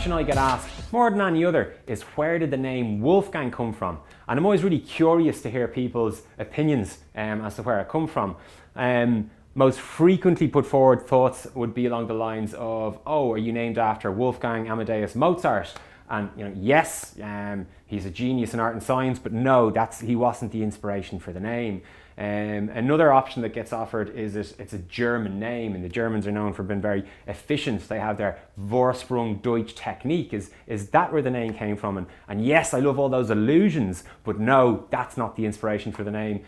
question I get asked more than any other is, where did the name Wolfgang come from? And I'm always really curious to hear people's opinions as to where it come from. Most frequently put forward thoughts would be along the lines of, oh, are you named after Wolfgang Amadeus Mozart? And yes, he's a genius in art and science, but no, he wasn't the inspiration for the name. Another option that gets offered is it's a German name, and the Germans are known for being very efficient. They have their Vorsprung Deutsch technique. Is that where the name came from? And yes, I love all those allusions, but no, that's not the inspiration for the name.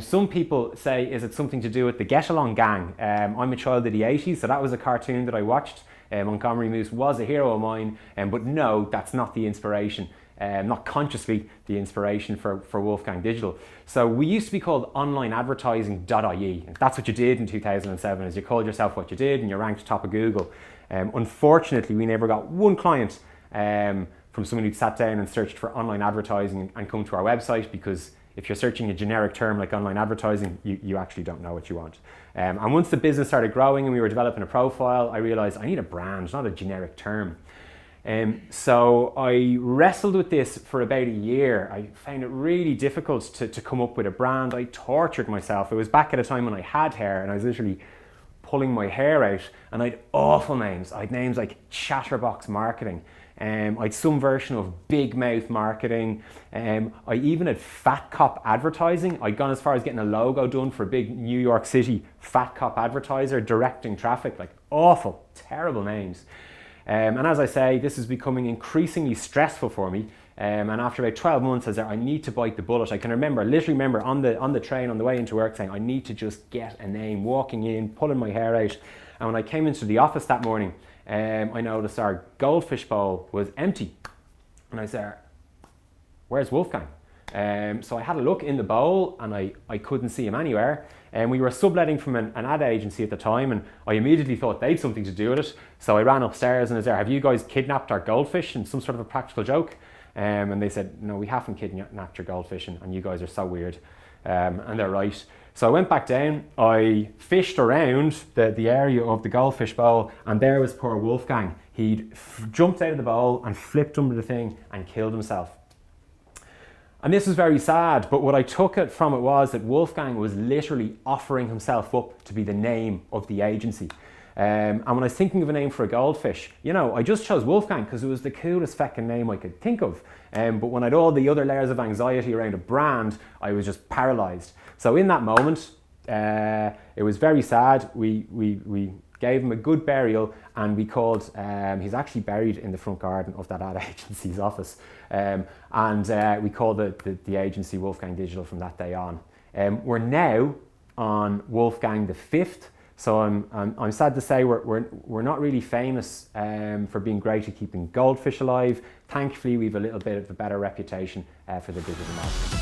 Some people say, is it something to do with the Get Along Gang? I'm a child of the 80s, so that was a cartoon that I watched. Montgomery Moose was a hero of mine, but no, that's not the inspiration. Not consciously the inspiration for Wolfgang Digital. So we used to be called onlineadvertising.ie. That's what you did in 2007, is you called yourself what you did and you ranked top of Google. Unfortunately, we never got one client from someone who'd sat down and searched for online advertising and come to our website, because if you're searching a generic term like online advertising, you actually don't know what you want. And once the business started growing and we were developing a profile, I realized I need a brand, not a generic term. So I wrestled with this for about a year. I found it really difficult to come up with a brand. I tortured myself. It was back at a time when I had hair and I was literally pulling my hair out, and I had awful names. I had names like Chatterbox Marketing. I had some version of Big Mouth Marketing. I even had Fat Cop Advertising. I'd gone as far as getting a logo done for a big New York City Fat Cop advertiser directing traffic. Like awful, terrible names. And as I say, this is becoming increasingly stressful for me. And after about 12 months, I said, I need to bite the bullet. I can literally remember on the train on the way into work saying, I need to just get a name, walking in, pulling my hair out. And when I came into the office that morning, I noticed our goldfish bowl was empty. And I said, where's Wolfgang? So I had a look in the bowl and I couldn't see him anywhere. And we were subletting from an ad agency at the time, and I immediately thought they'd something to do with it. So I ran upstairs and I was there, have you guys kidnapped our goldfish in some sort of a practical joke? And they said, no, we haven't kidnapped your goldfish, and you guys are so weird. And they're right. So I went back down, I fished around the area of the goldfish bowl, and there was poor Wolfgang. He'd jumped out of the bowl and flipped under the thing and killed himself. And this was very sad, but what I took from it was that Wolfgang was literally offering himself up to be the name of the agency. And when I was thinking of a name for a goldfish, I just chose Wolfgang because it was the coolest feckin' name I could think of. But when I had all the other layers of anxiety around a brand, I was just paralyzed. So in that moment, it was very sad. We gave him a good burial, and we called, he's actually buried in the front garden of that ad agency's office. And we called the agency Wolfgang Digital from that day on. We're now on Wolfgang the 5th. So I'm sad to say we're not really famous for being great at keeping goldfish alive. Thankfully, we've a little bit of a better reputation for the digital marketing.